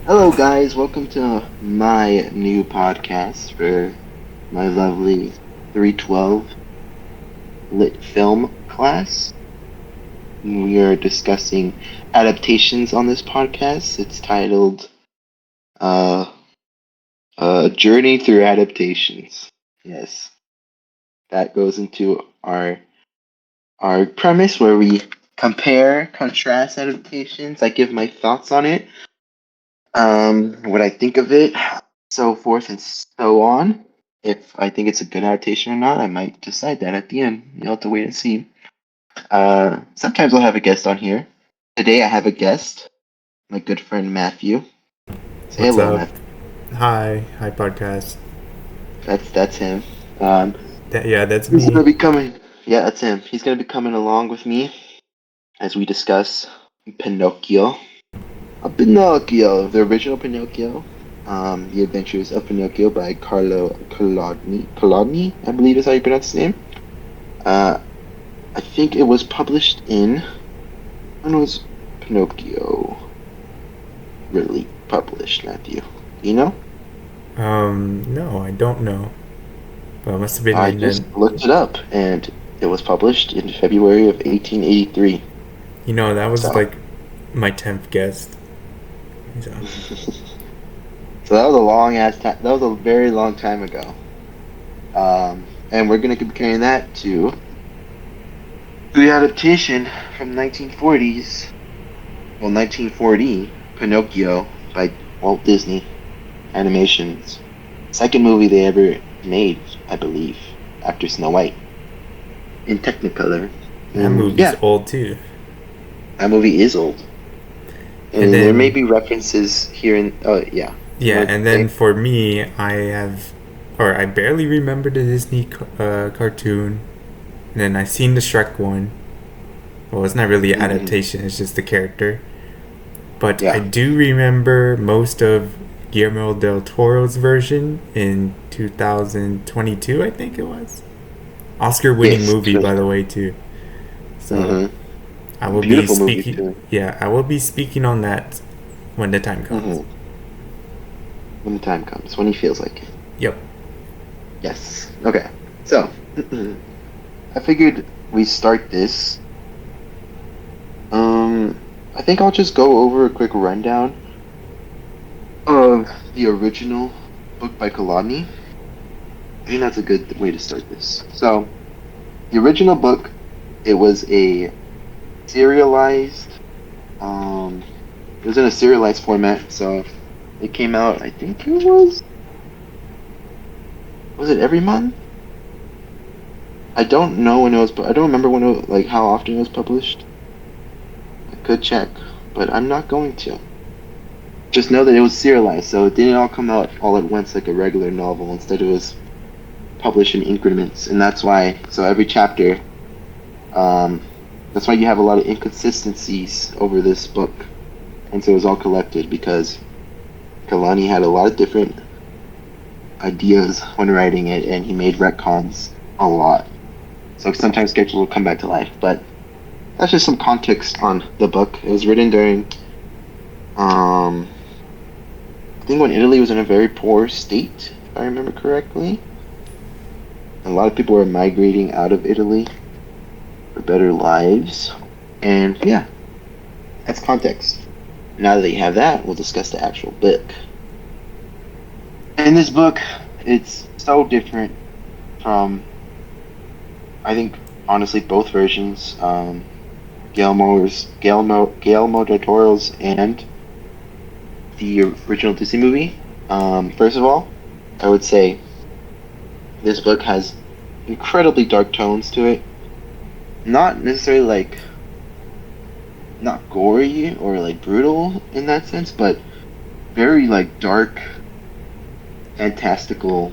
Hello, guys. Welcome to my new podcast for my lovely 312 lit film class. We are discussing adaptations on this podcast. It's titled uh, Journey Through Adaptations. Yes, that goes into our premise where we compare, contrast adaptations. I give my thoughts on it, what I think of it, so forth and so on. If I think it's a good adaptation or not, I might decide that at the end. You'll have to wait and see. Sometimes I'll have a guest on here. Today I have a guest, my good friend Matthew. Say What's hello, up? Matthew. Hi podcast. That's him. Um, That's he's me. gonna be coming. Yeah, that's him. He's gonna be coming along with me as we discuss Pinocchio. Pinocchio, the original Pinocchio. The Adventures of Pinocchio by Carlo Collodi. Collodi, I believe is how you pronounce his name. Uh, I think it was published in. When was Pinocchio really published, Matthew? Do you know? No, I don't know. But it must have been I in just the. looked it up, and it was published in February of 1883. That was So, like my 10th guest. So, so that was a long ass time. That was a very long time ago. And we're gonna be comparing that to the adaptation from 1940s, 1940, Pinocchio by Walt Disney Animations. Second movie they ever made, I believe, after Snow White in Technicolor. that And movie's yeah, old too. that movie is old, And and there may then, be references here and oh yeah. You yeah, want and to say? then for me, I barely remember the Disney cartoon. And then I seen the Shrek one. Well, it's not really an Mm-hmm. adaptation, it's just the character. But I Yeah. do remember most of Guillermo del Toro's version in 2022, I think it was. Oscar winning Yes. movie, by the way, too. So Mm-hmm. I will be Beautiful movie speaking, too. yeah, I will be speaking on that when the time comes. Mm-hmm. When the time comes, when he feels like it. Yep. Yes. Okay. So, I figured we start this. I think I'll just go over a quick rundown of the original book by Kalani. I think that's a good way to start this. So, the original book, it was a serialized, um, it was in a serialized format. So, it came out. I think it was it every month? I don't know when it was. I don't remember when it, like how often it was published. I could check, but I'm not going to. Just know that it was serialized, so it didn't all come out all at once like a regular novel. Instead, it was published in increments, and that's why. So every chapter, um, that's why you have a lot of inconsistencies over this book, and so it was all collected because Kalani had a lot of different ideas when writing it, and he made retcons a lot. So sometimes characters will come back to life, but that's just some context on the book. It was written during, I think when Italy was in a very poor state, if I remember correctly. A lot of people were migrating out of Italy for better lives. And yeah, that's context. Now that you have that, we'll discuss the actual book. In this book, it's so different from, I think, honestly, both versions. Guillermo del Toro's and the original Disney movie. First of all, I would say this book has incredibly dark tones to it. Not necessarily like not gory or like brutal in that sense, but very like dark, fantastical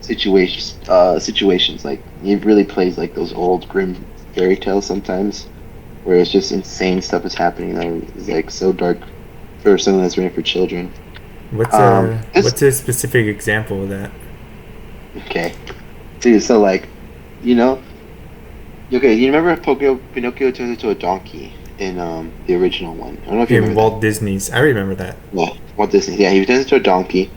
situations. Situations like it really plays like those old grim fairy tales sometimes, where it's just insane stuff is happening that is like so dark for something that's written for children. This What's a specific example of that? okay. See, so like, you know, okay, you remember Pinocchio turns into a donkey in the original one. I don't know if you In remember that. Walt Disney's, I remember that. Yeah. Walt Disney. Yeah, he turns into a donkey.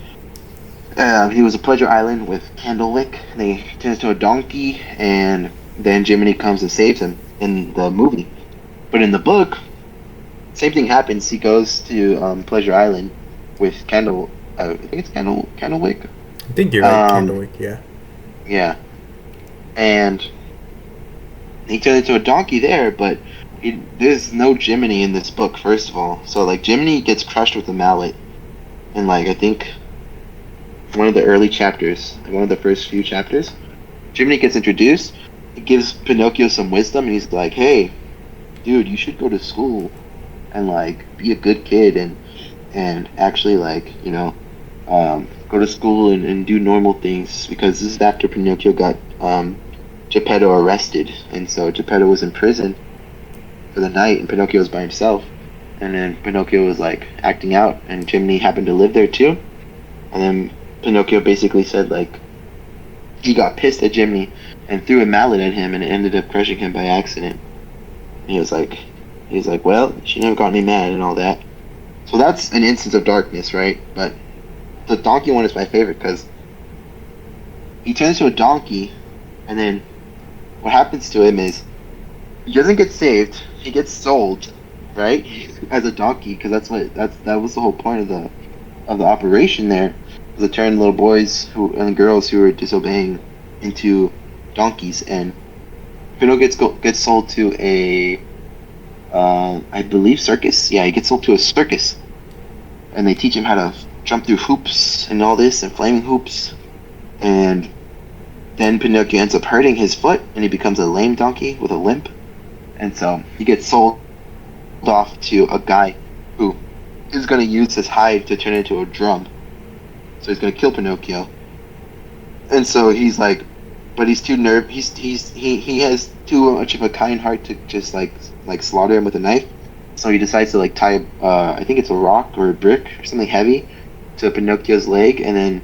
He was a Pleasure Island with Candlewick. And he turns into a donkey, and then Jiminy comes and saves him in the movie. But in the book, same thing happens. He goes to Pleasure Island with Candle. I think it's Candlewick. I think you're right, Um, Candlewick. Yeah. yeah, and he turned into a donkey there, but there's no Jiminy in this book. First of all, so like Jiminy gets crushed with a mallet, and like I think one of the early chapters, like one of the first few chapters, Jiminy gets introduced. He gives Pinocchio some wisdom, and he's like, "Hey, dude, you should go to school and like be a good kid and actually like go to school and do normal things because this is after Pinocchio got Geppetto arrested, and so Geppetto was in prison for the night, and Pinocchio was by himself, and then Pinocchio was like acting out, and Jiminy happened to live there too, and then Pinocchio basically said like he got pissed at Jiminy and threw a mallet at him, and it ended up crushing him by accident. And he was like, well, she never got me mad and all that. So that's an instance of darkness, right? But the donkey one is my favorite because he turns to a donkey, and then what happens to him is he doesn't get saved. He gets sold, right, as a donkey because that was the whole point of the operation there, was to turn little boys who and girls who were disobeying into donkeys. And gets sold to a I believe circus. Yeah, he gets sold to a circus, and they teach him how to jump through hoops and all this and flaming hoops. And then Pinocchio ends up hurting his foot, and he becomes a lame donkey with a limp. And so he gets sold off to a guy who is going to use his hide to turn it into a drum. So he's going to kill Pinocchio. And so he's like, but he's too he has too much of a kind heart to just like slaughter him with a knife. So he decides to like tie I think it's a rock or a brick or something heavy to Pinocchio's leg, and then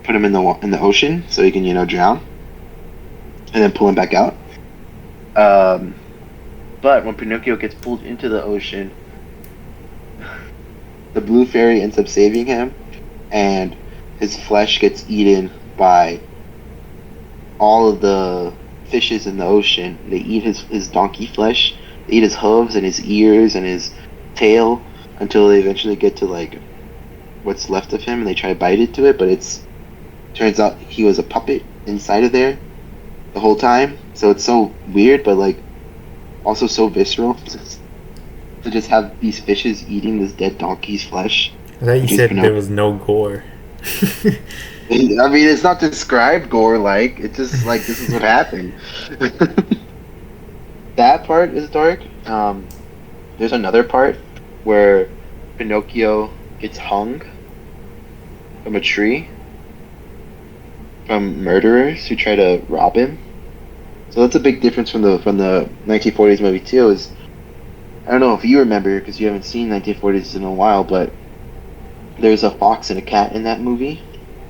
put him in the ocean so he can drown, and then pull him back out. But when Pinocchio gets pulled into the ocean, the blue fairy ends up saving him, and his flesh gets eaten by all of the fishes in the ocean. They eat his donkey flesh. They eat his hooves and his ears and his tail until they eventually get to like what's left of him, and they try to bite into it, but turns out he was a puppet inside of there the whole time. So it's so weird, but like also so visceral to just have these fishes eating this dead donkey's flesh. I thought you said there was no gore. I mean, it's not described gore-like. It's just like this is what happened. That part is dark. There's another part where Pinocchio gets hung from a tree from murderers who try to rob him. So that's a big difference from the 1940s movie too. Is I don't know if you remember because you haven't seen 1940s in a while, but there's a fox and a cat in that movie,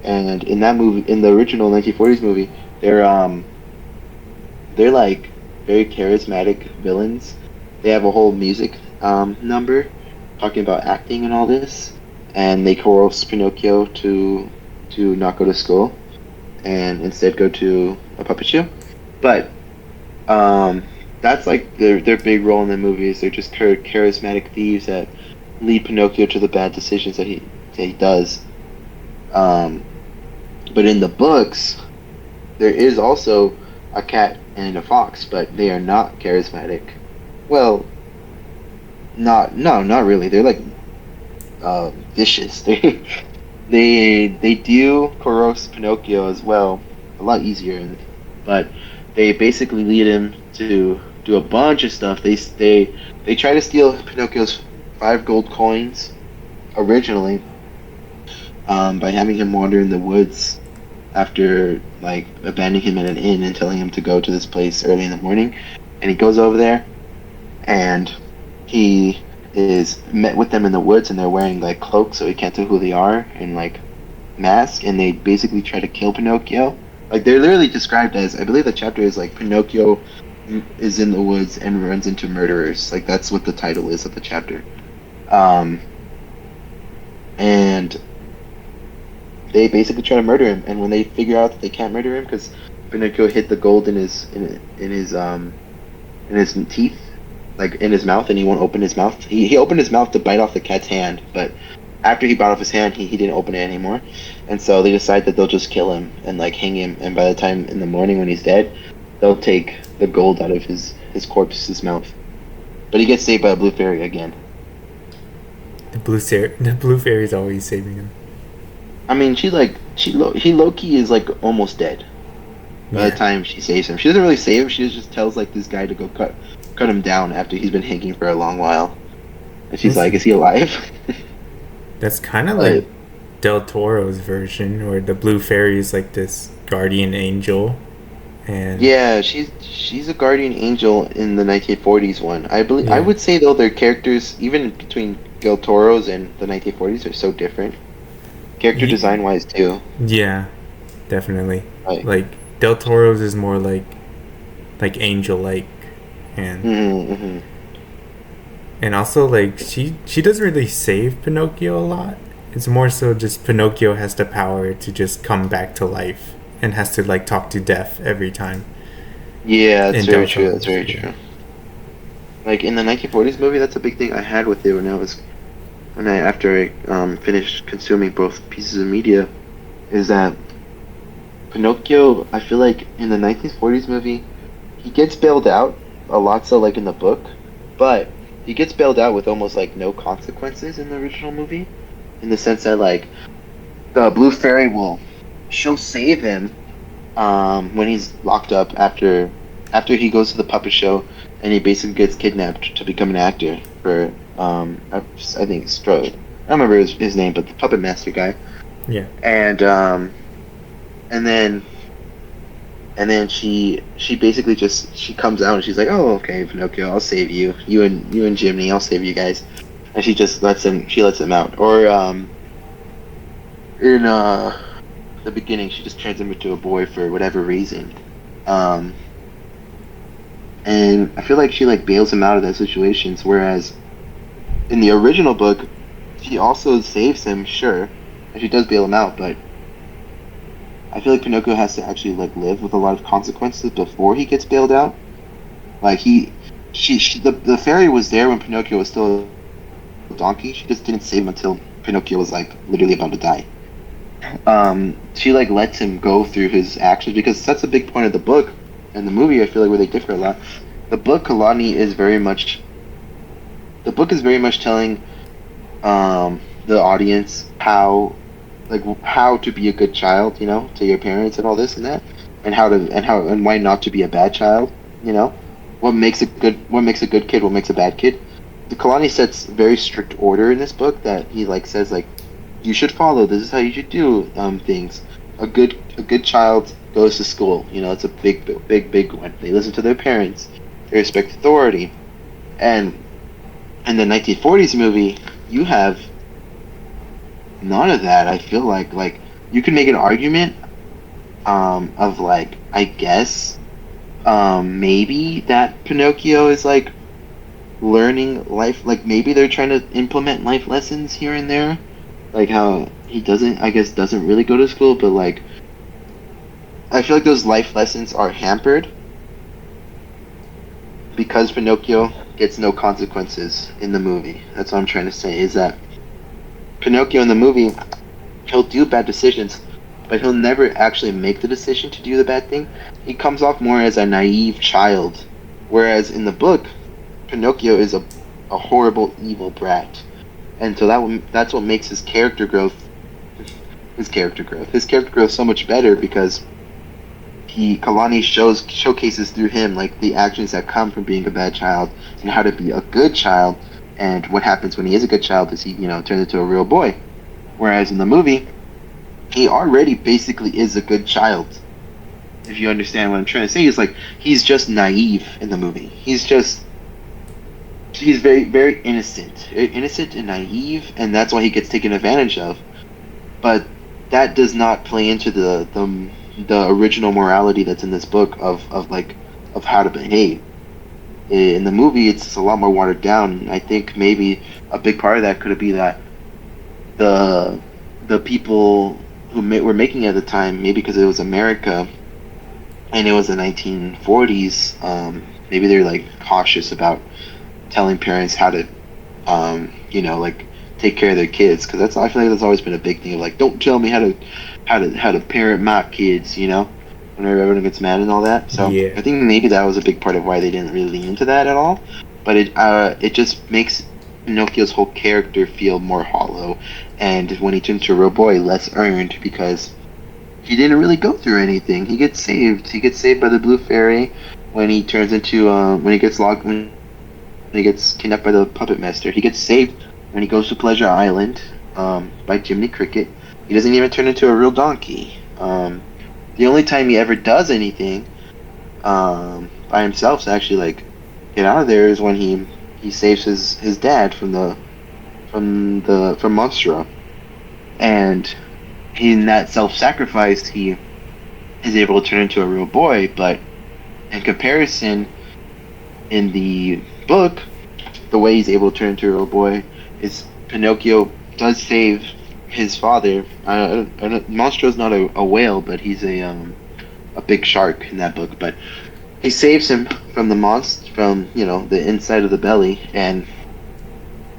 and in that movie, in the original 1940s movie, they're like very charismatic villains. They have a whole music number talking about acting and all this, and they coerce Pinocchio to not go to school and instead go to a puppet show. But that's like their big role in the movies. They're just charismatic thieves that lead Pinocchio to the bad decisions that he does. But in the books, there is also a cat and a fox, but they are not charismatic. Well, not really. They're like vicious. They do coerce Pinocchio as well, a lot easier, but they basically lead him to do a bunch of stuff. They try to steal Pinocchio's 5 gold coins originally, by having him wander in the woods after like abandoning him at an inn and telling him to go to this place early in the morning. And he goes over there, and he is met with them in the woods, and they're wearing like cloaks so he can't tell who they are, and like masks, and they basically try to kill Pinocchio. Like they're literally described as, I believe the chapter is like Pinocchio is in the woods and runs into murderers. Like that's what the title is of the chapter. and they basically try to murder him. And when they figure out that they can't murder him because Pinocchio hid the gold in his teeth, like in his mouth, and he won't open his mouth. He opened his mouth to bite off the cat's hand, but after he bite off his hand, he didn't open it anymore. And so they decide that they'll just kill him and like hang him. And by the time in the morning when he's dead, they'll take the gold out of his corpse's mouth. But he gets saved by a blue fairy again. The blue fairy is always saving him. I mean, he low key is like almost dead by the Yeah. time she saves him. She doesn't really save him. She just tells like this guy to go cut him down after he's been hanging for a long while. And she's like, "Is he alive?" That's kind of like But Del Toro's version, where the blue fairy is like this guardian angel, and yeah, she's a guardian angel in the 1940s one. I yeah, would say though their characters, even between Del Toro's and the 1940s, are so different. Character Ye- design wise too. yeah, definitely. Like, Like Del Toro's is more like angel like, and mm-hmm. and also like she doesn't really save Pinocchio a lot. It's more so just Pinocchio has the power to just come back to life and has to like talk to death every time. Yeah, that's In very Del true. That's Toro's, very yeah, true. Like in the 1940s movie, that's a big thing I had with it when I after I finished consuming both pieces of media, is that Pinocchio. I feel like in the 1940s movie, he gets bailed out a lot, so like in the book, but he gets bailed out with almost like no consequences in the original movie, in the sense that like the blue fairy will she'll save him when he's locked up after he goes to the puppet show and he basically gets kidnapped to become an actor for I think Strode. I don't remember his name, but the puppet master guy. yeah. And and then she basically just she comes out and she's like, "Oh, okay, Pinocchio, I'll save you. You and Jiminy, I'll save you guys." And she lets him out. Or in the beginning, she just turns him into a boy for whatever reason. Um, and I feel like she like bails him out of those situations. Whereas in the original book, she also saves him, sure, and she does bail him out. But I feel like Pinocchio has to actually like live with a lot of consequences before he gets bailed out. Like the fairy was there when Pinocchio was still a donkey. She just didn't save him until Pinocchio was like literally about to die. She like lets him go through his actions because that's a big point of the book and the movie. I feel like where they differ a lot. The book Kalani is very much the book is very much telling the audience how to be a good child, you know, to your parents and all this and that, and how and why not to be a bad child, you know, what makes a good kid, what makes a bad kid. The Kalani sets very strict order in this book that he like says like you should follow. This is how you should do things. A good child goes to school. You know, it's a big one. They listen to their parents. They respect authority. And in the 1940s movie, you have none of that. I feel like you can make an argument of like I guess maybe that Pinocchio is like learning life. Like maybe they're trying to implement life lessons here and there like how he doesn't I guess doesn't really go to school, but like I feel like those life lessons are hampered because Pinocchio gets no consequences in the movie. That's what I'm trying to say, is that Pinocchio in the movie, he'll do bad decisions, but he'll never actually make the decision to do the bad thing. He comes off more as a naive child, whereas in the book Pinocchio is a horrible evil brat. And so that's what makes his character growth so much better, because Kalani showcases through him like the actions that come from being a bad child and how to be a good child, and what happens when he is a good child is he turns into a real boy. Whereas in the movie, he already basically is a good child. If you understand what I'm trying to say, is like he's just naive in the movie. He's very innocent and naive, and that's why he gets taken advantage of. But that does not play into the original morality that's in this book of how to behave. In the movie, it's a lot more watered down. I think maybe a big part of that could be that the the people were making it at the time, maybe because it was America and it was the 1940s, maybe they're like cautious about telling parents how to, like take care of their kids, because I feel like that's always been a big thing of like, don't tell me how to parent my kids, whenever everyone gets mad and all that. So Yeah. I think maybe that was a big part of why they didn't really lean into that at all. But it just makes Pinocchio's whole character feel more hollow, and when he turns to a real boy, less earned, because he didn't really go through anything. He gets saved. He gets saved by the Blue Fairy when he turns into when he gets locked when he gets kidnapped by the puppet master. He gets saved when he goes to Pleasure Island by Jiminy Cricket. He doesn't even turn into a real donkey. The only time he ever does anything by himself to actually like get out of there is when he saves his dad from Monstro, and in that self-sacrifice he is able to turn into a real boy. But in comparison, in the book, the way he's able to turn into a real boy is Pinocchio does save his father. Monstro's not a whale, but he's a big shark in that book. But he saves him from the monster, from the inside of the belly, and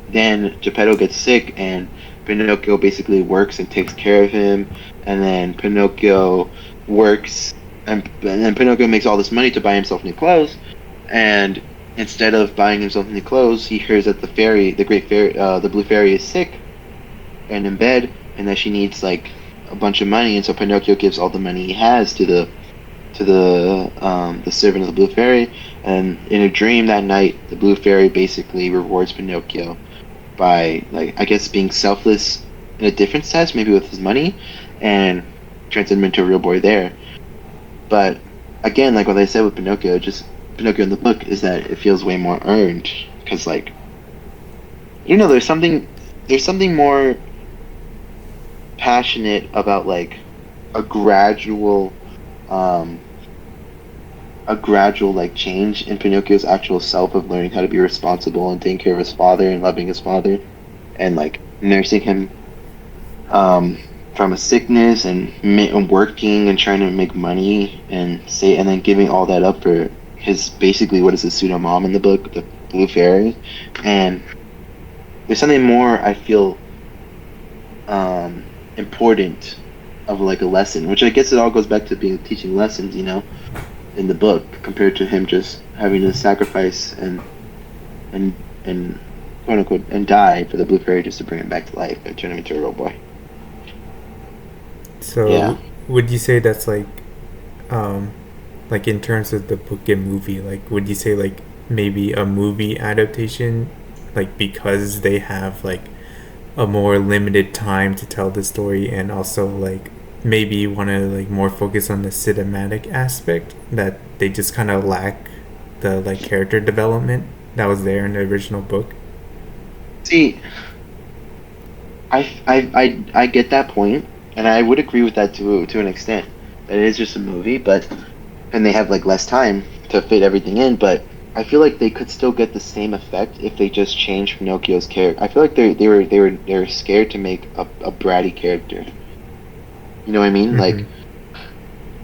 then Geppetto gets sick, and Pinocchio basically works and takes care of him, and then Pinocchio works, and then Pinocchio makes all this money to buy himself new clothes, and instead of buying himself new clothes, he hears that the great fairy, the blue fairy, is sick and in bed, and that she needs like a bunch of money, and so Pinocchio gives all the money he has to the servant of the blue fairy, and in a dream that night, the blue fairy basically rewards Pinocchio by, like, I guess being selfless in a different sense, maybe with his money, and turns him into a real boy there. But again, like what I said with Pinocchio, just Pinocchio in the book is that it feels way more earned, because like, there's something more passionate about like a gradual um like change in Pinocchio's actual self of learning how to be responsible and taking care of his father and loving his father, and like nursing him um, from a sickness, and working and trying to make money and then giving all that up for his, basically what is his pseudo mom in the book, the Blue Fairy. And there's something more I feel important of like a lesson, which I guess it all goes back to being teaching lessons, in the book, compared to him just having to sacrifice and and quote unquote and die for the blue fairy just to bring him back to life and turn him into a real boy. So Yeah. would you say that's um, like in terms of the book and movie, like would you say like maybe a movie adaptation, like because they have like a more limited time to tell the story, and also like maybe want to like more focus on the cinematic aspect, that they just kind of lack the like character development that was there in the original book? See, I get that point, and I would agree with that to an extent. That it is just a movie, but and they have like less time to fit everything in. But I feel like they could still get the same effect if they just changed Pinocchio's character. I feel like they were scared to make a bratty character. You know what I mean? Mm-hmm. Like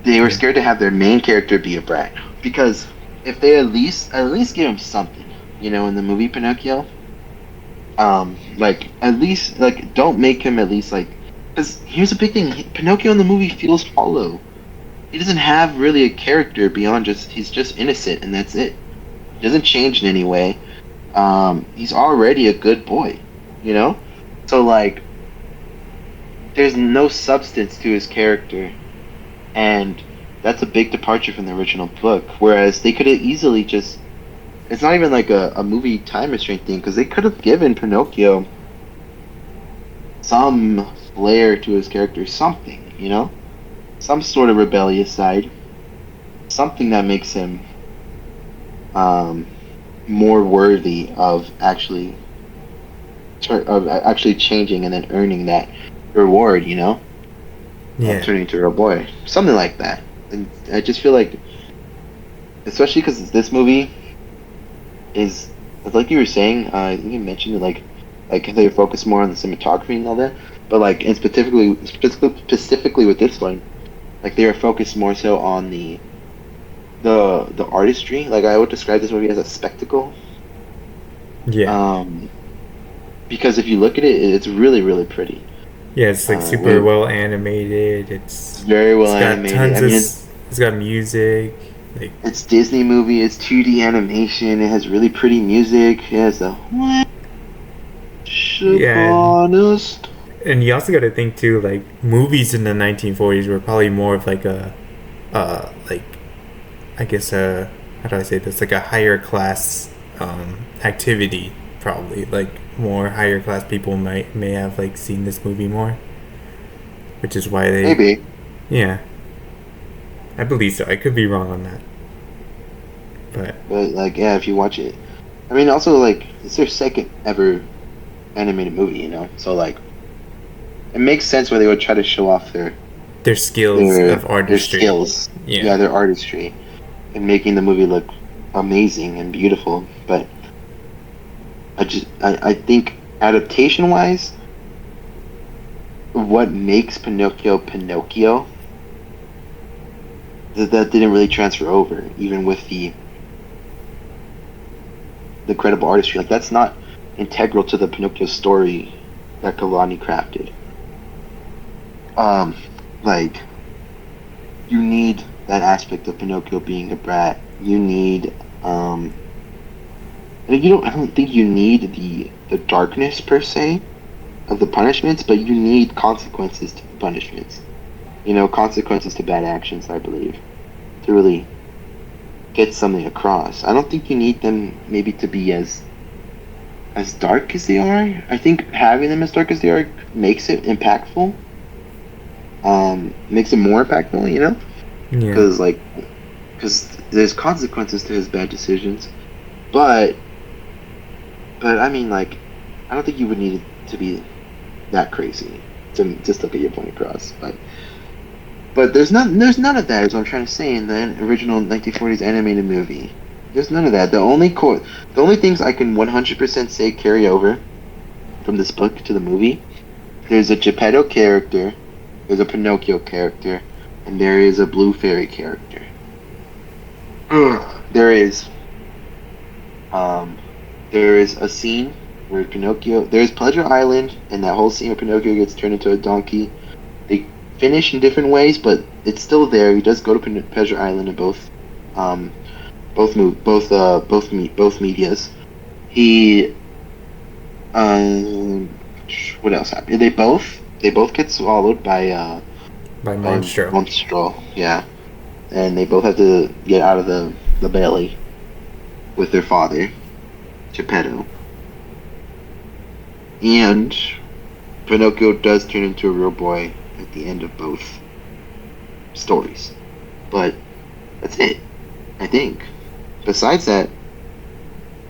they were Yeah. scared to have their main character be a brat, because if they at least give him something, in the movie Pinocchio, like at least like don't make him at least like, because here's a big thing: Pinocchio in the movie feels hollow. He doesn't have really a character beyond just he's just innocent and that's it. He doesn't change in any way. He's already a good boy, you know. So like, there's no substance to his character, and that's a big departure from the original book. Whereas they could have easily just, it's not even like a movie time restraint thing, because they could have given Pinocchio some flair to his character, something, some sort of rebellious side, something that makes him um, more worthy of actually changing and then earning that reward, of Yeah. turning into a boy, something like that. And I just feel like, especially because this movie is, like you were saying, I think you mentioned it, like Like they focus more on the cinematography and all that. But like, and specifically with this one, like they were focused more so on the artistry. Like I would describe this movie as a spectacle. Yeah. Um, because if you look at it, it's really really pretty. Yeah, it's like super With well animated. It's very well It's got animated. I tons of mean, it's got music. Like it's Disney movie. It's 2D animation. It has really pretty music. It has the once yeah, upon a star. and you also got to think too. Like movies in the 1940s were probably more of like a like I guess how do I say this, like a higher class activity, probably like more higher class people may have like seen this movie more, which is why they, Maybe, yeah, I believe so. I could be wrong on that, but but like, yeah, if you watch it, I mean, also like, it's their second ever animated movie. So like, it makes sense why they would try to show off their skills their of their artistry. skills. Yeah. Yeah, their artistry and making the movie look amazing and beautiful. But I think adaptation wise, what makes Pinocchio Pinocchio that didn't really transfer over, even with the credible artistry. Like that's not integral to the Pinocchio story that Kalani crafted. Um, like you need that aspect of Pinocchio being a brat. You need and I don't think you need the darkness per se of the punishments, but you need consequences to the punishments. Consequences to bad actions, I believe, to really get something across. I don't think you need them maybe to be as dark as they are. I think having them as dark as they are makes it impactful. Makes it more impactful, Yeah. because there's consequences to his bad decisions. But I mean, like, I don't think you would need it to be that crazy to just look at your point across. But there's none of that. Is what I'm trying to say in the original 1940s animated movie. There's none of that. The only things I can 100% say carry over from this book to the movie. There's a Geppetto character, there's a Pinocchio character, and there is a Blue Fairy character. There is um there is a scene where Pinocchio there's Pleasure Island and that whole scene where Pinocchio gets turned into a donkey. They finish in different ways, but it's still there. He does go to Pleasure Island in both medias. He um what else happened? They both get swallowed By by Monstro. Monstro, yeah, and they both have to get out of the belly with their father, Geppetto. And Pinocchio does turn into a real boy at the end of both stories. But that's it, I think. Besides that,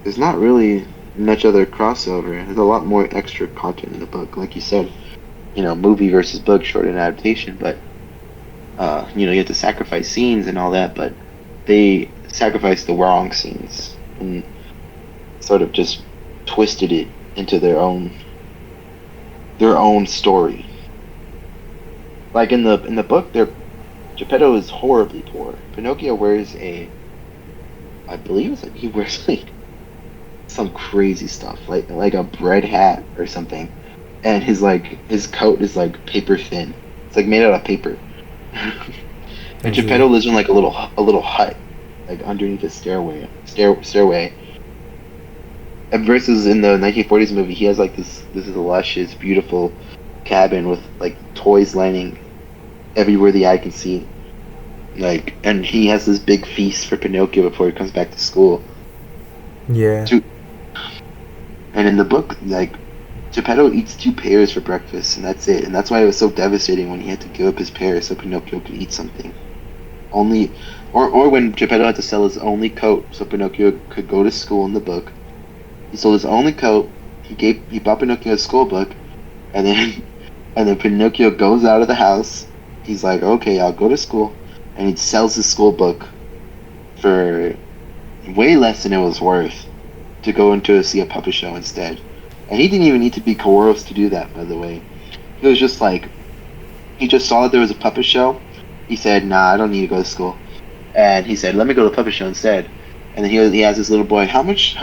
there's not really much other crossover. There's a lot more extra content in the book, like you said. Movie versus book, short and adaptation. But you have to sacrifice scenes and all that. But they sacrificed the wrong scenes and sort of just twisted it into their own story. Like in the book, Geppetto is horribly poor. Pinocchio wears I believe he wears like some crazy stuff, like a bread hat or something, and his coat is like paper thin. It's like made out of paper. And I see. Geppetto lives in like a little hut, like underneath a stairway. And versus in the 1940s movie, he has like this luscious, beautiful cabin with like toys lining everywhere the eye can see. Like, and he has this big feast for Pinocchio before he comes back to school. Yeah. To, and in the book, like, Geppetto eats 2 pears for breakfast, and that's it. And that's why it was so devastating when he had to give up his pears so Pinocchio could eat something. Only, or when Geppetto had to sell his only coat so Pinocchio could go to school in the book. He sold his only coat. He bought Pinocchio a school book, and then and then Pinocchio goes out of the house. He's like, okay, I'll go to school, and he sells his school book for way less than it was worth to go into see a puppet show instead. And he didn't even need to be coerced to do that, by the way. He was just like, he just saw that there was a puppet show. He said, "Nah, I don't need to go to school." And he said, "Let me go to the puppet show instead." And then he has this little boy. How much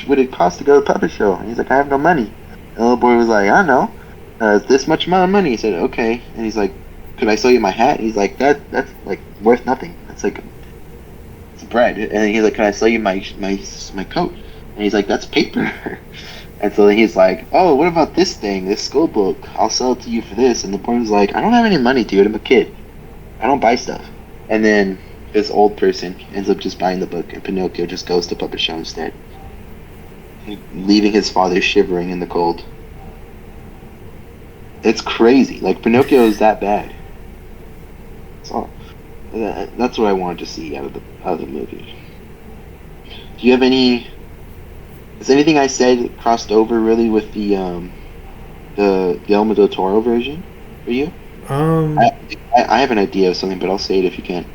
would it cost to go to the puppet show? And he's like, "I have no money." And the little boy was like, "I don't know, this much amount of money." He said, "Okay." And he's like, "Could I sell you my hat?" And he's like, That's like worth nothing. That's like it's bread." And he's like, "Can I sell you my coat?" And he's like, "That's paper." And so then he's like, "Oh, what about this thing, this school book? I'll sell it to you for this." And the boy was like, "I don't have any money, dude. I'm a kid. I don't buy stuff." And then this old person ends up just buying the book, and Pinocchio just goes to puppet show instead, leaving his father shivering in the cold. It's crazy. Like Pinocchio is that bad. So that's what I wanted to see out of the movie. Do you have any? Has anything I said crossed over really with the Guillermo del Toro version for you? Um, I, I have an idea of something, but I'll say it if you can't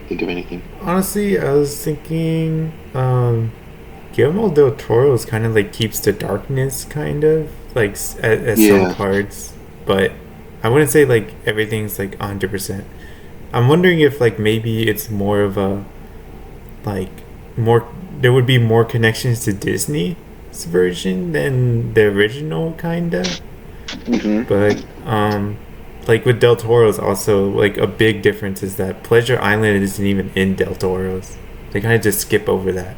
think of anything. Honestly, I was thinking, Guillermo del Toro kind of like keeps the darkness, kind of like at some Yeah. parts, but I wouldn't say like everything's like 100%. I'm wondering if like maybe it's more of a like more there would be more connections to Disney's version than the original, kinda. Hmm. But like with Del Toro's, also like a big difference is that Pleasure Island isn't even in Del Toro's. They kind of just skip over that.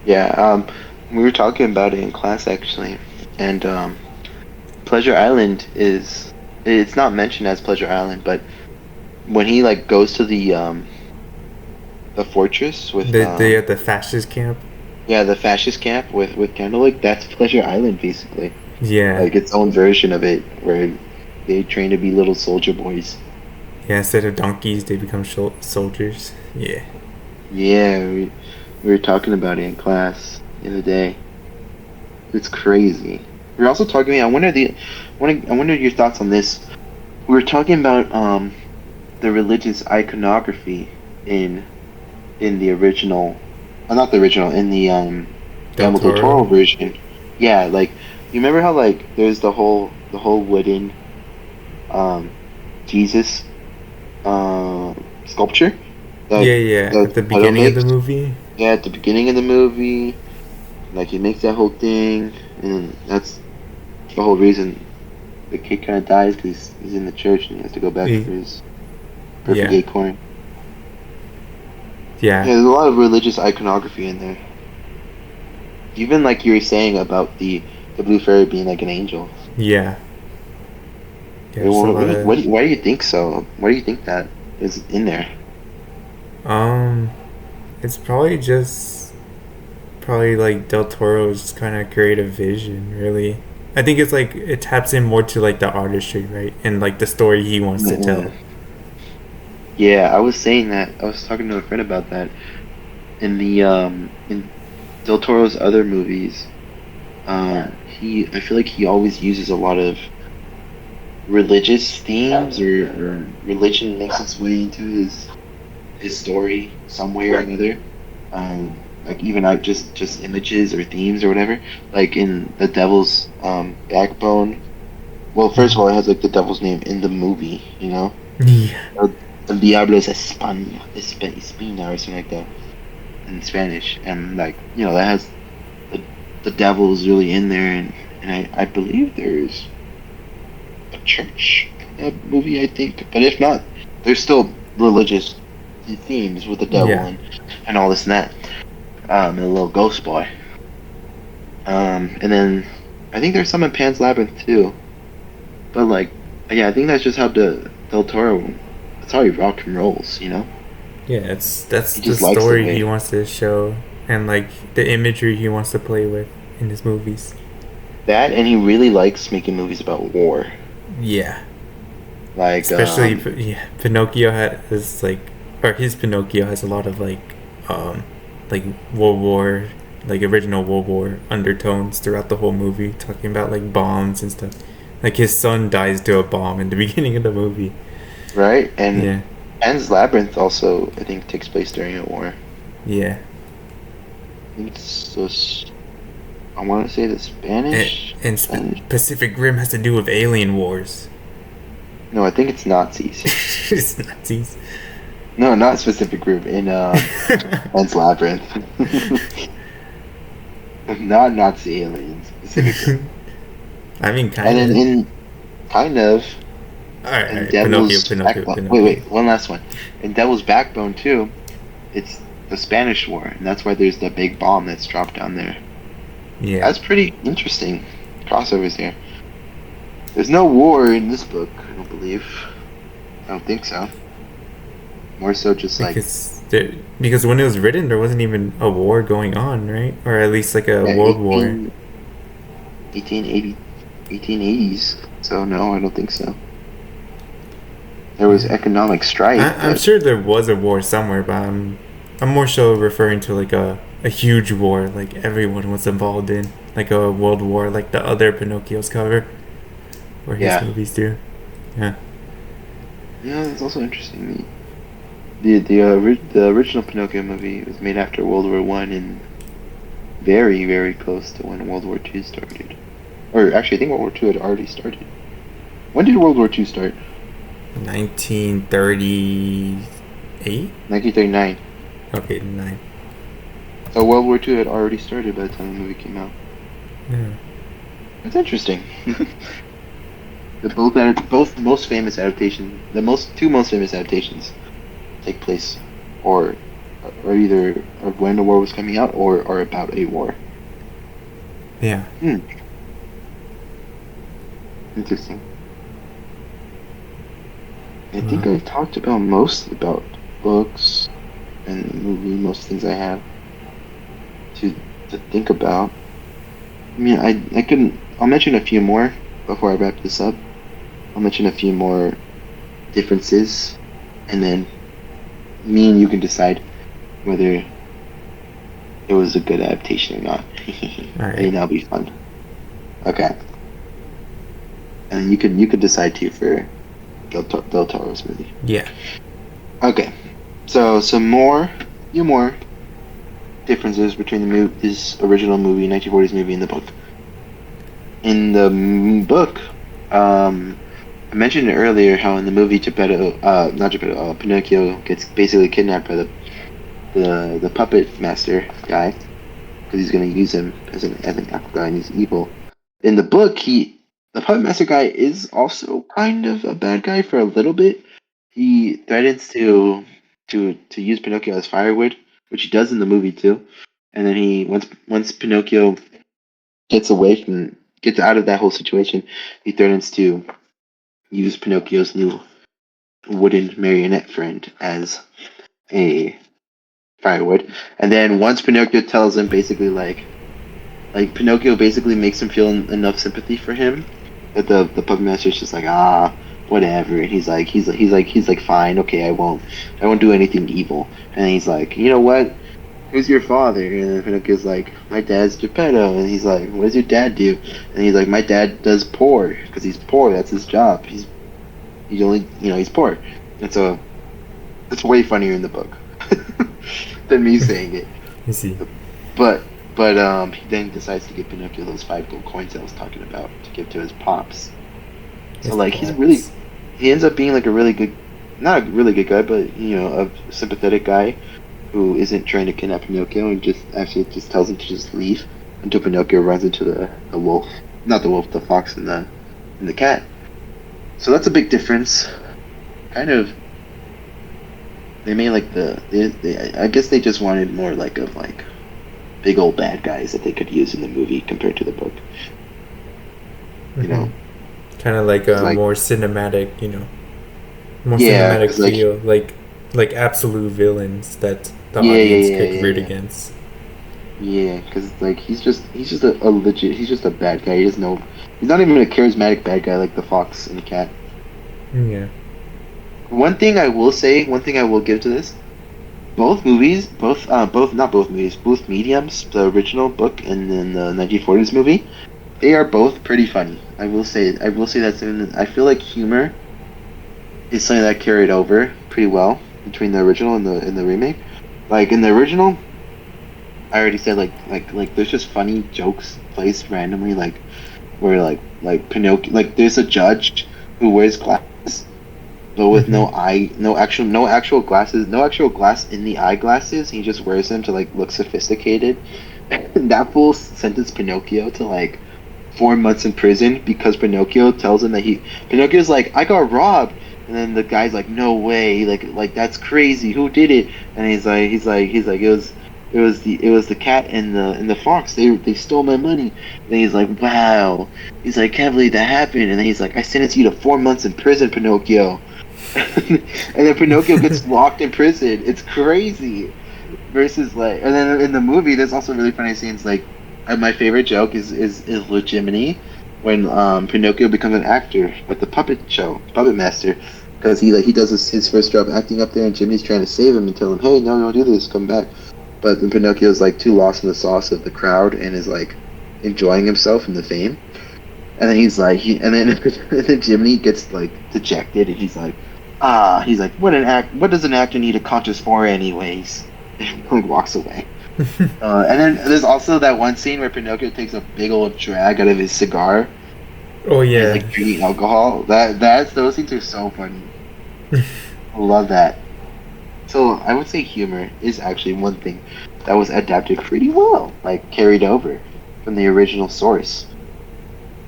Yeah. We were talking about it in class actually, and Pleasure Island is it's not mentioned as Pleasure Island, but when he like goes to the fortress with They at the fascist camp. yeah, the fascist camp with Candlewick, that's Pleasure Island basically. Yeah, Like its own version of it where they train to be little soldier boys. yeah. Instead of donkeys, they become soldiers. Yeah, Yeah, we were talking about it in class the other day. It's crazy. We were also talking. I wonder your thoughts on this. We were talking about the religious iconography in the original, not the original, in the Del Guillermo del Toro Toro. version. Yeah, like you remember how like there's the whole wooden um Jesus sculpture that Yeah, yeah. At the Toto beginning of the makes. movie. Yeah, at the beginning of the movie, like he makes that whole thing, and that's the whole reason the kid kind of dies because he's in the church and he has to go back for his perfect Yeah, acorn. yeah, Yeah, there's a lot of religious iconography in there. Even like you were saying about the blue fairy being like an angel. yeah, yeah. There's a lot of Why do you think so? Why do you think that is in there? um. It's probably just probably like Del Toro's kind of creative vision, really. I think it's like it taps in more to like the artistry, right, and like the story he wants to tell. Yeah, yeah. I was saying that. I was talking to a friend about that in Del Toro's other movies. He I feel like he always uses a lot of religious themes or religion makes its way into his story some way or another. Like even not just images or themes or whatever. Like in the Devil's Backbone. Well, first of Mm-hmm. all, it has like the Devil's name in the movie. You know, Yeah, El Diablo es Espina or something like that in Spanish, and like that has the the devil is really in there, and I believe there's a church in that movie, I think, but if not, there's still religious themes with the devil yeah, and all this and that. And a little ghost boy. And then I think there's some in Pan's Labyrinth too. But like, yeah, I think that's just how Del Toro. That's how he rock and rolls. yeah. That's He the just likes the story he way wants to show, and like the imagery he wants to play with in his movies. that, and he really likes making movies about war. Yeah, Like, especially yeah, Pinocchio has like, or his Pinocchio has a lot of um, like World War, like original World War undertones throughout the whole movie, talking about like bombs and stuff. Like his son dies to a bomb in the beginning of the movie. right, and Yeah, Pan's Labyrinth also I think takes place during a war. yeah, I think it's so. I want to say the And, Spanish. and Spanish. Pacific Rim has to do with alien wars. No, I think it's Nazis. It's Nazis. No, not specific group in Pan's Labyrinth. Not Nazi aliens, Pacific Rim. I mean, And kind then of. in kind of in Alright, Pinocchio, Devil's Pinocchio, Backbone. Wait, Pinocchio. wait, one last one. In Devil's Backbone too, it's the Spanish War, and that's why there's the big bomb that's dropped down there. Yeah. That's pretty interesting crossovers here. There's no war in this book, I don't believe. I don't think so. More so just like Because when it was written, there wasn't even a war going on, right? Or at least like a yeah, world war. 1880, 1880s. So no, I don't think so. There was Yeah. economic strife, I'm but sure there was a war somewhere, but I'm more so referring to like a huge war, like everyone was involved in, like a world war, like the other Pinocchio's cover, or his yeah. movies do. Yeah. Yeah, that's also interesting. The original Pinocchio movie was made after World War One and very very close to when World War Two started. Or actually, I think World War Two had already started. When did World War Two start? 1938. 1939. Okay, 9. So World War Two had already started by the time the movie came out. Yeah. That's interesting. The both most famous adaptation, two most famous adaptations, take place, or either when the war was coming out, or are about a war. Yeah. Interesting. I think I've talked about most about books and the movie, most things I have to think about. I mean, I couldn't. I'll mention a few more before I wrap this up. I'll mention a few more differences, and then me and you can decide whether it was a good adaptation or not. All right. And that'll be fun. Okay. And you could decide too for Del Toro's movie. Yeah. Okay. So few more differences between this original movie, 1940s movie, and the book. In the book, I mentioned earlier how in the movie Pinocchio gets basically kidnapped by the puppet master guy because he's going to use him as an apple guy and he's evil. In the book, the puppet master guy is also kind of a bad guy for a little bit. He threatens to use Pinocchio as firewood, which he does in the movie too. And then once Pinocchio gets out of that whole situation, he threatens to use Pinocchio's new wooden marionette friend as a firewood. And then once Pinocchio tells him basically like Pinocchio basically makes him feel enough sympathy for him that the puppet master is just like whatever. And he's like fine, okay, I won't do anything evil. And he's like, you know what? Who's your father? And Pinocchio's like, my dad's Geppetto. And he's like, what does your dad do? And he's like, my dad does poor because he's poor. That's his job. He's only he's poor. And so it's way funnier in the book than me saying it. I see. But he then decides to give Pinocchio those 5 gold coins I was talking about to give to his pops. So like he ends up being like a really good, not a really good guy, but a sympathetic guy who isn't trying to kidnap Pinocchio and just tells him to just leave until Pinocchio runs into the wolf, not the wolf, the fox and the cat. So that's a big difference. Kind of, they made like I guess they just wanted more like big old bad guys that they could use in the movie compared to the book. Kind of like a more cinematic, more cinematic feel, like absolute villains that the audience could root against. Yeah, because he's just a legit, he's just a bad guy. He's not even a charismatic bad guy like the fox and the cat. Yeah. One thing I will give to this: both mediums, the original book and then the 1940s movie, they are both pretty funny. I will say that I feel like humor is something that carried over pretty well between the original and the remake. Like in the original, I already said like there's just funny jokes placed randomly where Pinocchio, like there's a judge who wears glasses but with Mm-hmm. no actual glasses, no actual glass in the eyeglasses. He just wears them to like look sophisticated. And that fool sentenced Pinocchio to like 4 months in prison because Pinocchio tells him that Pinocchio's like, I got robbed. And then the guy's like, no way, like that's crazy. Who did it? And he's like, it was the cat and the fox. They stole my money. And he's like, wow. He's like, can't believe that happened. And then he's like, I sentenced you to 4 months in prison, Pinocchio. And then Pinocchio gets locked in prison. It's crazy. Versus like, and then in the movie, there's also really funny scenes. Like, my favorite joke is with Jiminy when Pinocchio becomes an actor at the puppet show, Puppet Master, because he does his first job acting up there, and Jiminy's trying to save him and tell him, hey, no, don't do this, come back. But then Pinocchio's like too lost in the sauce of the crowd and is like enjoying himself in the fame. And then and then Jiminy gets like dejected, and he's like, what does an actor need a conscience for, anyways? And walks away. And then there's also that one scene where Pinocchio takes a big old drag out of his cigar Oh and he's yeah. like drinking alcohol. That's those scenes are so funny. I love that. So I would say humor is actually one thing that was adapted pretty well, like carried over from the original source.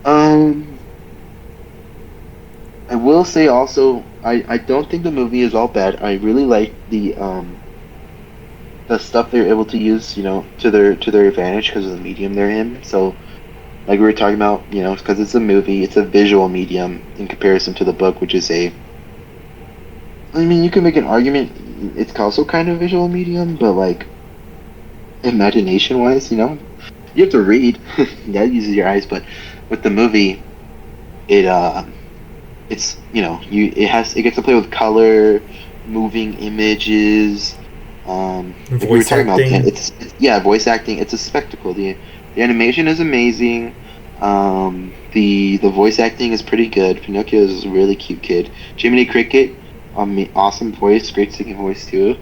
Um, I will say also, I don't think the movie is all bad. I really like the stuff they're able to use, to their advantage because of the medium they're in. So, like we were talking about, because it's a movie, it's a visual medium in comparison to the book, which is a. I mean, you can make an argument. It's also kind of visual medium, but like imagination-wise, you have to read. That uses your eyes, but with the movie, it it's it gets to play with color, moving images. Like we were Voice talking about, acting. yeah, voice acting. It's a spectacle. The animation is amazing. The voice acting is pretty good. Pinocchio is a really cute kid. Jiminy Cricket, awesome voice, great singing voice too.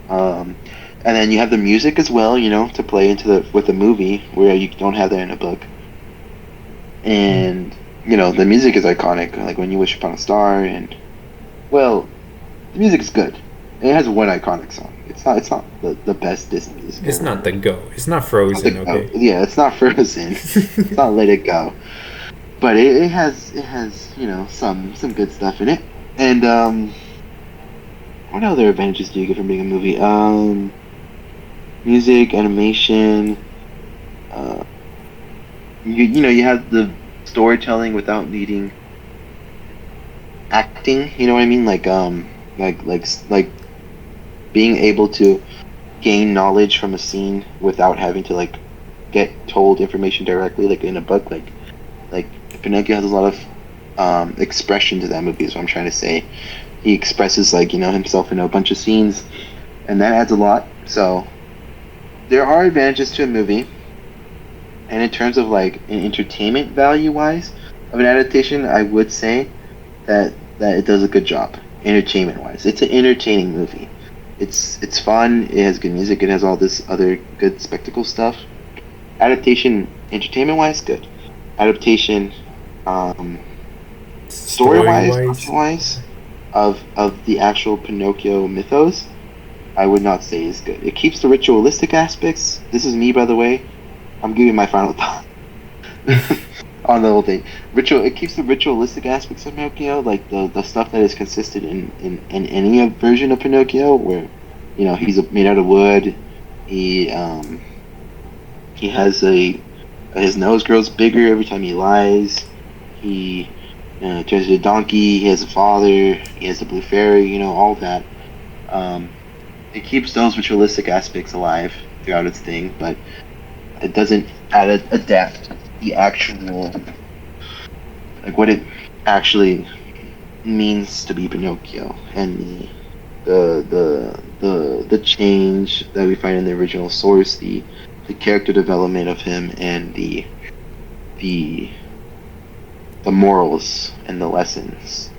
Um, and then you have the music as well, to play into with the movie where you don't have that in a book. And the music is iconic, like when you wish upon a star, and well, the music is good. It has one iconic song. It's not the best Disney music It's ever not the heard. go. It's not Not the Frozen. go. Okay. Yeah, it's not Frozen. It's not Let It Go. But it has some good stuff in it. And what other advantages do you get from being a movie? Music, animation. Uh, you have the storytelling without needing acting. You know what I mean? Like being able to gain knowledge from a scene without having to like get told information directly, like in a book. Like Pinocchio has a lot of expression to that movie. Is what I'm trying to say. He expresses like himself in a bunch of scenes, and that adds a lot. So there are advantages to a movie, and in terms of like an entertainment value wise of an adaptation, I would say that it does a good job entertainment wise. It's an entertaining movie. It's fun. It has good music. It has all this other good spectacle stuff. Adaptation, entertainment wise, good. Adaptation, um, story Story wise, wise. content wise, of the actual Pinocchio mythos, I would not say is good. It keeps the ritualistic aspects. This is me, by the way. I'm giving my final thought on the whole thing. It keeps the ritualistic aspects of Pinocchio, like the stuff that is consistent in any version of Pinocchio, where he's made out of wood. He he has a his nose grows bigger every time he lies. He turns into a donkey. He has a father. He has a blue fairy. All that. Um, it keeps those ritualistic aspects alive throughout its thing, but it doesn't adapt the actual like what it actually means to be Pinocchio and the change that we find in the original source, the character development of him, and the the morals and the lessons.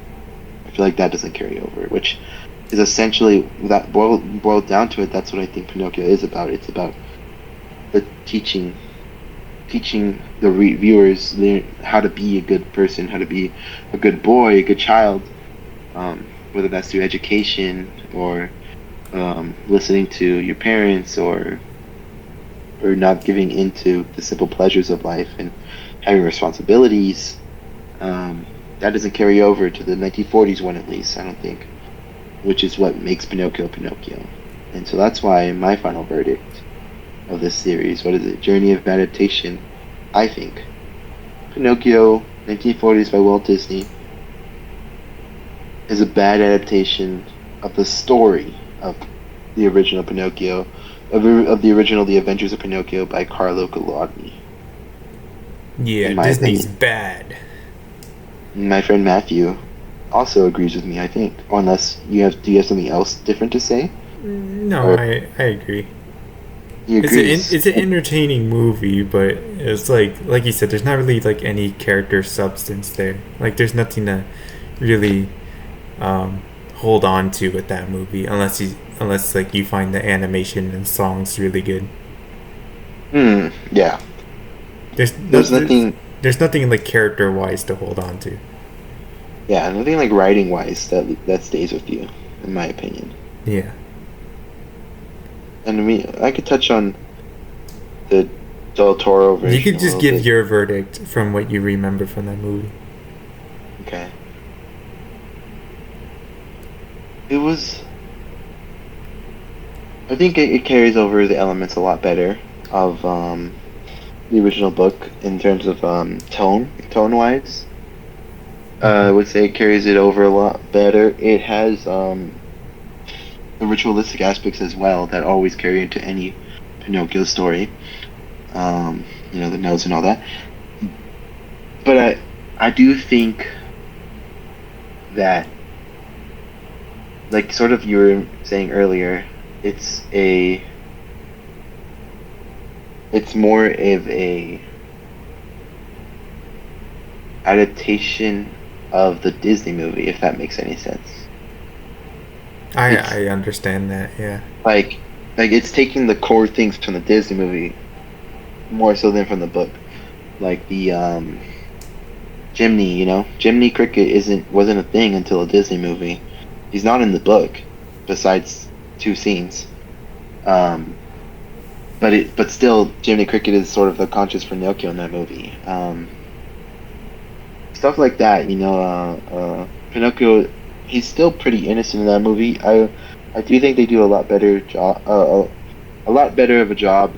I feel like that doesn't carry over, which is essentially that boiled down to it. That's what I think Pinocchio is about. It's about the teaching the viewers how to be a good person, how to be a good boy, a good child, whether that's through education or listening to your parents or not giving into the simple pleasures of life and having responsibilities. That doesn't carry over to the 1940s one, at least, I don't think, which is what makes Pinocchio Pinocchio. And so that's why my final verdict of this series, what is it, Journey of Adaptation, I think Pinocchio 1940s by Walt Disney is a bad adaptation of the story of the original Pinocchio, of the original The Adventures of Pinocchio by Carlo Collodi, Yeah, in my Disney's opinion. bad. My friend Matthew also agrees with me, I think. Unless do you have something else different to say? No, Or I agree. he agrees. It's an entertaining movie, but it's like you said, there's not really like any character substance there. Like there's nothing to really um, hold on to with that movie, unless like you find the animation and songs really good. Yeah. There's no There's nothing. there's nothing like character wise to hold on to. Yeah, nothing like writing wise that stays with you, in my opinion. Yeah. And I mean, I could touch on the Del Toro You version could a just little give bit. your verdict from what you remember from that movie. Okay. It was. I think it carries over the elements a lot better of the original book in terms of tone wise. I would say it carries it over a lot better. It has the ritualistic aspects as well that always carry into any Pinocchio story. The notes and all that. But I do think that, like sort of you were saying earlier, it's a it's more of a adaptation of the Disney movie, if that makes any sense. It's I understand that. Yeah. like it's taking the core things from the Disney movie more so than from the book. Like the Jimny, Jimny Cricket wasn't a thing until a Disney movie. He's not in the book, besides two scenes. Um, but still, Jiminy Cricket is sort of the conscious Pinocchio in that movie. Stuff like that, Pinocchio, he's still pretty innocent in that movie. I do think they do a lot better job, a lot better of a job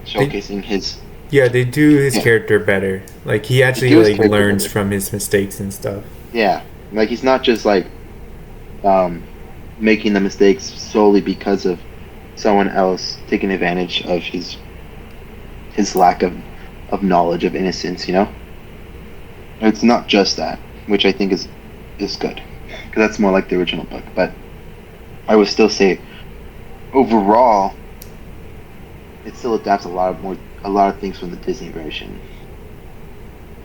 They showcasing his. Yeah, they do his Yeah, character better. Like he they actually do his like character learns better. from his mistakes and stuff. Yeah, like he's not just like um, making the mistakes solely because of someone else taking advantage of his lack of knowledge of innocence. It's not just that, which I think is good, because that's more like the original book. But I would still say overall, it still adapts a lot of things from the Disney version,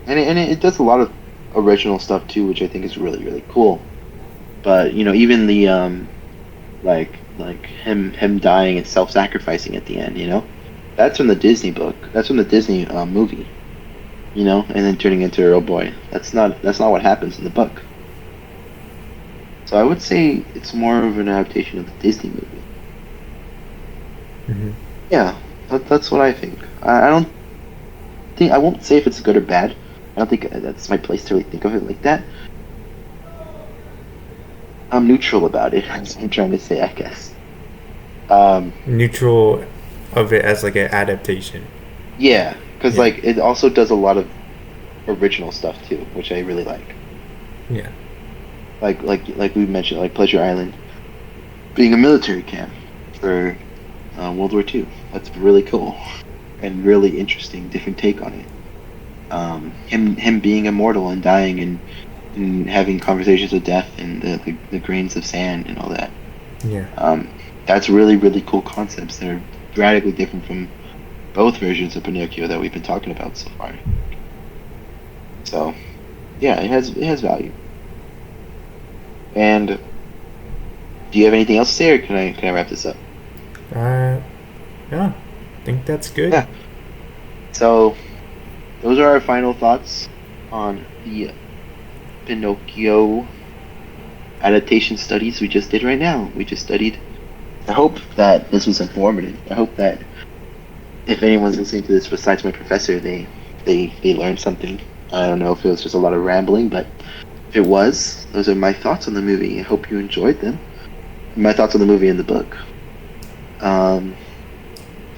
and it does a lot of original stuff too, which I think is really really cool. But even the like him dying and self-sacrificing at the end, that's from the Disney book. That's from the Disney movie. And then turning into a real boy. That's not what happens in the book. So I would say it's more of an adaptation of the Disney movie. Hmm. Yeah, that's what I think. I don't think I won't say if it's good or bad. I don't think that's my place to really think of it like that. I'm neutral about it. I'm trying to say, I guess. Um, Neutral of it as like an adaptation. yeah, because Yeah. like it also does a lot of original stuff too, which I really like. Yeah. Like we mentioned, like Pleasure Island being a military camp for World War II. That's really cool and really interesting, different take on it. Him being immortal and dying and having conversations with death and the grains of sand and all that. Yeah. That's really really cool concepts that are radically different from both versions of Pinocchio that we've been talking about so far. So yeah, it has value. And do you have anything else to say, or can I wrap this up? Uh. Yeah. think that's good. Yeah. So those are our final thoughts on the Pinocchio adaptation studies we just did right now. We just studied. I hope that this was informative. I hope that if anyone's listening to this besides my professor, they learned something. I don't know if it was just a lot of rambling, but if it was, those are my thoughts on the movie. I hope you enjoyed them. My thoughts on the movie and the book. Um,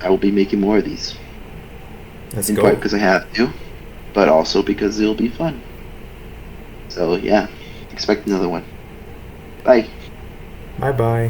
I will be making more of these, Let's in part go. because I have to, but also because it'll be fun. So yeah, expect another one. Bye. Bye bye.